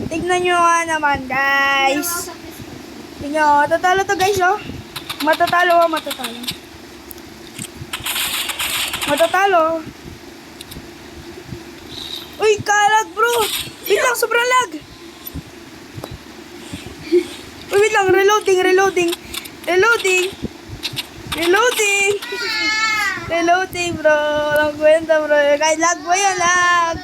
Tignan nyo nga naman, guys. Tignan nyo, matatalo to, guys, oh. Matatalo, oh, matatalo. Matatalo. Uy, kalag, bro. Wait lang, sobrang lag. Uy, wait lang, reloading. Reloading, bro. Walang kwenta, bro. Kahit lag mo yan, lag.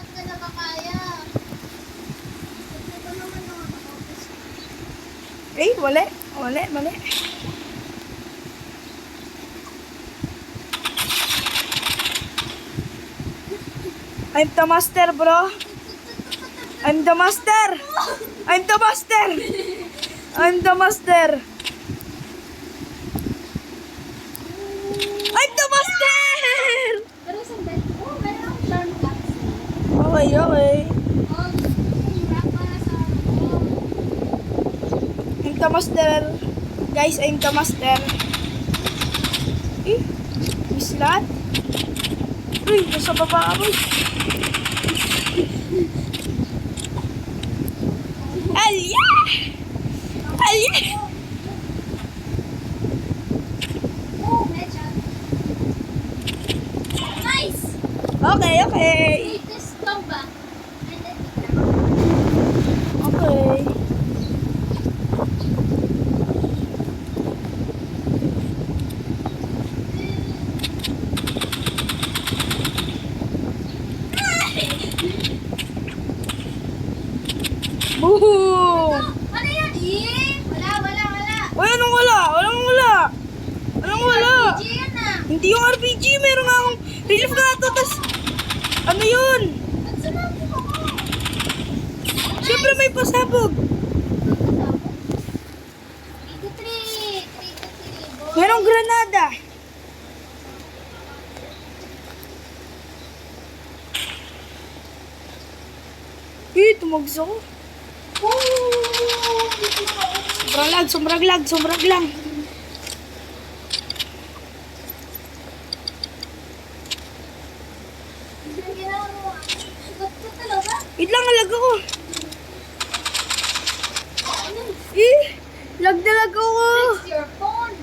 Eh, mali. I'm the master, bro. I'm the master. Okay. I'm the master. Guys, I'm the master. Eh, miss lahat. Uy, nasa baba ako. Alya! Okay. Okay. Boom! Ano yan? Wala. Uy, anong wala? RPG yan ah. Hindi yung RPG, meron nga akong relief na ito, tas ano yun? Ba't sinabi mo ko? Siyempre may pasabog. Trick. Merong granada. Tumagos ako. Sobrang lag. Wait lang, lag ako. Lag na lag ako. Fix your phone.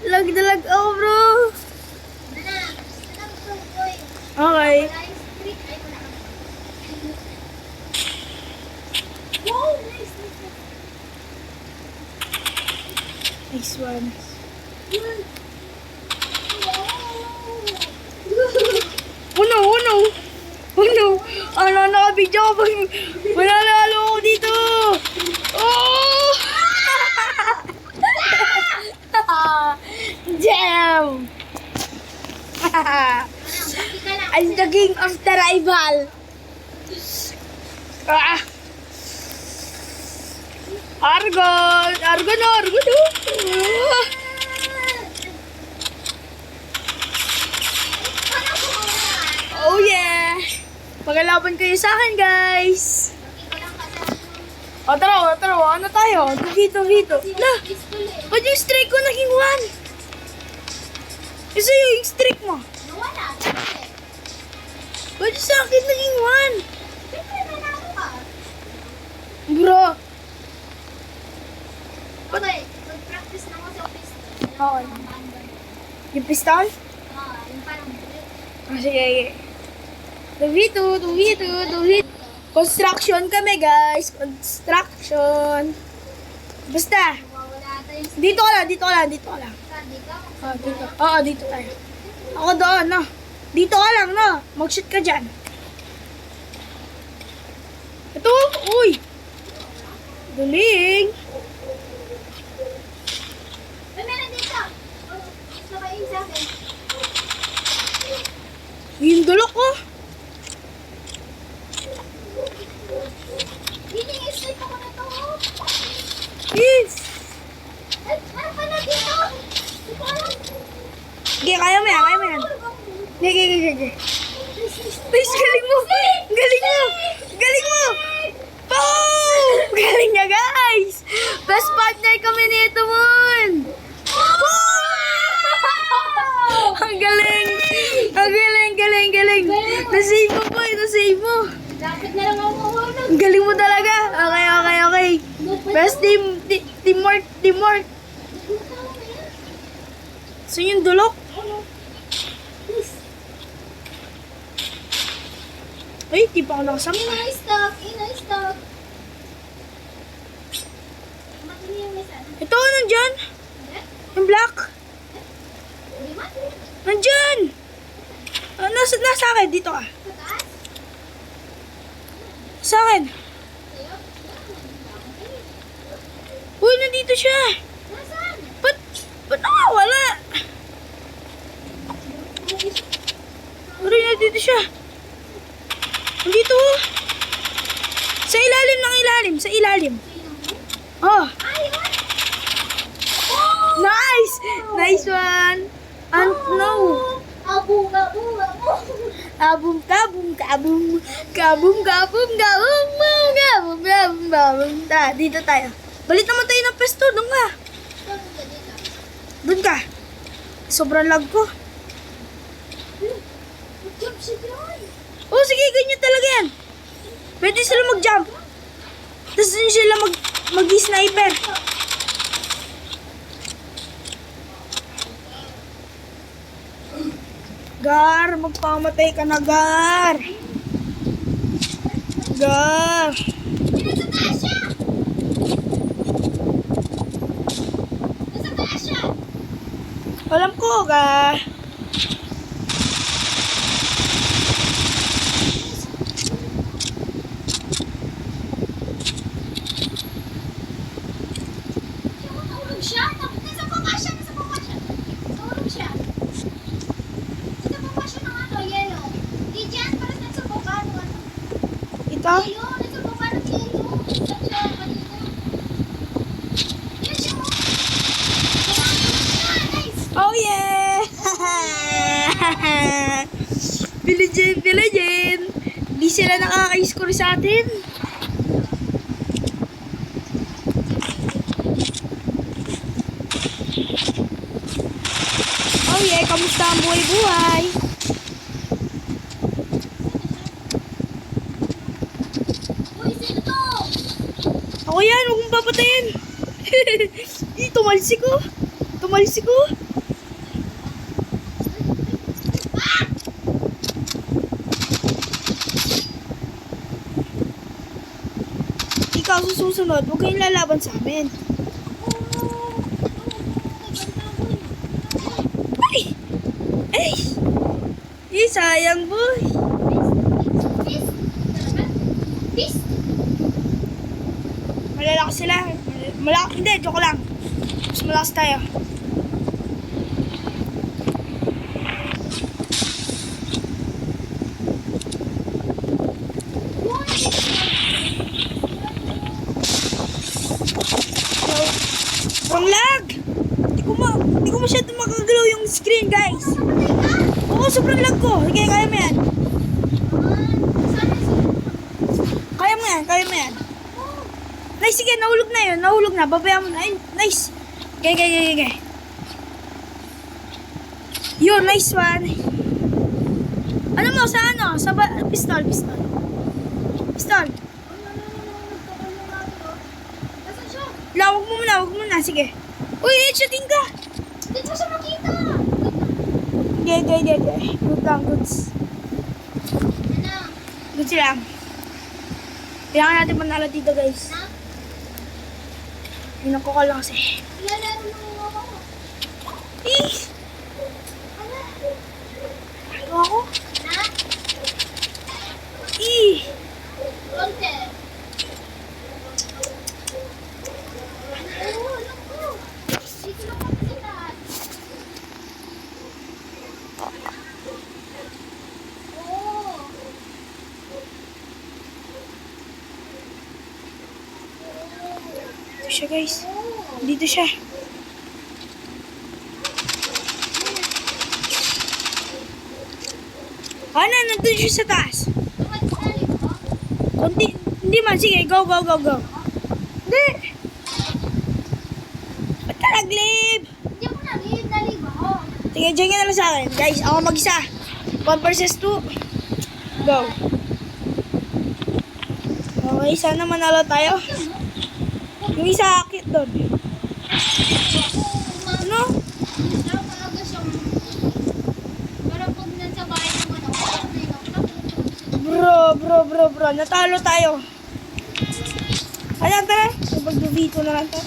Lag na lag ako, bro. Okay. Wala yung streak. Ay, wala. Wow, nice. Next one. Oh no. Ano, nakabidyo ko pag manalalo ako dito. Oh! Jam! I'm the king of the rival. Argon. Oh yeah. Pagkalaban kayo sa akin, guys. O, tara. Ano tayo? Dito. Na, ba't yung streak ko naging 1? Isa yung streak mo. Wala. Ba't yung sa akin naging Siyempre, nanalo ka. 1? Bro. Okay, mag-practice na ako sa office. Okay. Yung pistol? Yung parang bullet. Sige. 2v2. Construction kami, guys. Construction. Basta. Wala tayong Dito ka lang. Dito ka? Dito. Oo, dito tayo. Ako doon, no. Dito ka lang, no. Mag-shoot ka dyan. Ito, uy. Galing. May meron dito. Sabayin sa akin. Yung dulok ko. Hini-sleep ako na to. Yes. Ano pa na dito? Hindi ko alam. Sige, kaya mo yan. Sige. Please, galing mo. Boom! Galing niya, guys. Best partner kami nito, Mon. Ang galing. Nasave mo po. Nasave mo. Lapit na lang ako mahulog. Ang galing mo talaga. Okay. Best teamwork. So yung dulok. Ay, di pa ako nakasama. Inay stop. Matindi yung isa. Ito, nandyan. Yung black. Lima? Nandyan. Nasa akin, dito ka. Sa taas? Sa akin. Sa'yo? Uy, nandito siya. Nasaan? Ba't nakawala? Uy, nandito siya. Nandito. Sa ilalim ng ilalim. Sa ilalim. Oh. Ayun! Nice! Nice one. And no. Abu. Kabum, kabum, kabum. Kabum, kabum, kabum. Kabum, kabum, kabum. Dito tayo. Balit naman tayo ng pesto. Doon ka. Doon ka. Sobrang lag ko. Jump siya doon. Oh, sige. Ganyan talaga yan. Pwede sila mag-jump. Tapos din sila mag-sniper. Gar, magpamatay ka na, Gar. Gar. Nasa taas siya! Nasa taas siya! Alam ko, Gar. Nahulog siya! Nasa baba siya! Nahulog siya! Nasa baba siya ng ano, yellow. Di dyan, parang nasa baba ng ano. Ito? Yellow, nasa baba ng yellow. Saan siya? Kanina. Yan siya mo. Nice! Oh, yeah! Bilagin. Di sila nakaka-score sa atin. Oh, yeah. Kamusta ang buhay-buhay? Uy, sino to? Ako yan, huwag mong papatayin. Tumalsik ko. Ikaw sa susunod, huwag kayong lalaban sa amin. Ay! Ay! Sayang boy. Peace? Talaga? Peace? Malalakas sila. Hindi, joke lang. Mas malakas tayo. Sobrang lag! Hindi ko masyado makagalaw yung screen, guys. Oo, sobrang lag ko. Sige, kaya mo yan. Kaya mo yan. Nice, sige, nahulog na yun. Nahulog na. Babayaan mo na. Ay, nice. Okay. Yun, nice one. Ano mo, sa ano? Sa pistol. Nasaan siya? Wag mo muna. Sige. Uy, headshotin ka. Hindi ko siya makita. Okay. Good lang, goods. Ano? Goods lang. Kailangan natin manalo dito, guys. Na? Pinakukal lang kasi. Ilalaro mo ako. Eh! Ano? Ano ako? Na? Eh! Konti. Oo, alam ko. Dito lang kami sa taas. Oo. Dito siya, guys. Oo. Dito siya. Nandun siya sa taas. Tumat sa alim ko. Hindi man. Sige, go. Hindi! Ba't ka naglib? Hindi ako nalib ako. Sige, dyan ka na lang sa akin. Guys, ako mag-isa. 1 versus 2. Go. Okay, sana manalo tayo. Yung isa akit doon. Ano? Pero talaga siyang... Pero pag nasa bahay naman ako, Bro. Natalo tayo. Ayan, tara. Mag-vito na lang to.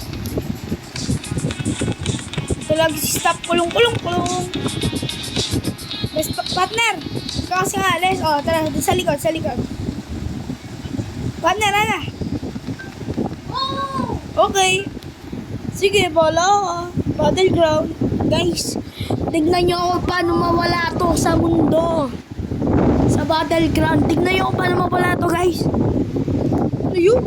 Ito lang si stop. Kulong. Let's, partner. Kasi nga, let's. Oh, tara. Sa likod. Partner, ana. Oh! Okay. Sige, bola ako. Battleground. Guys, tignan nyo ako paano mawala to sa mundo. Sa battleground. Tignan nyo ako paano mawala to, guys. Ano yun?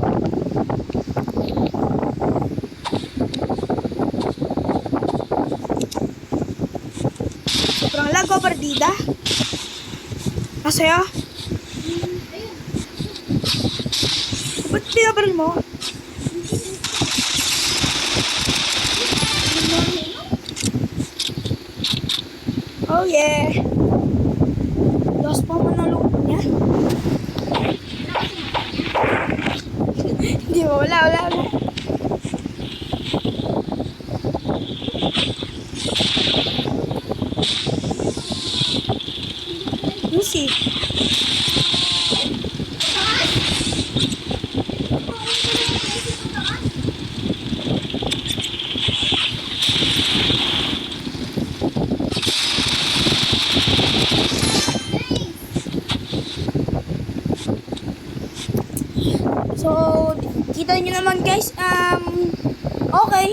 Sobrang lag ko, partida. Masaya. Ayun. Ba't pinabaril mo? Oh yeah. Lost pa mo na loob niya. Hindi mo, wala. Music. So, kita nyo naman guys, okay.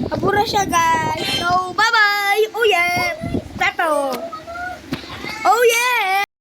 Abura siya guys. So, bye-bye! Oh yeah! Tato! Oh yeah!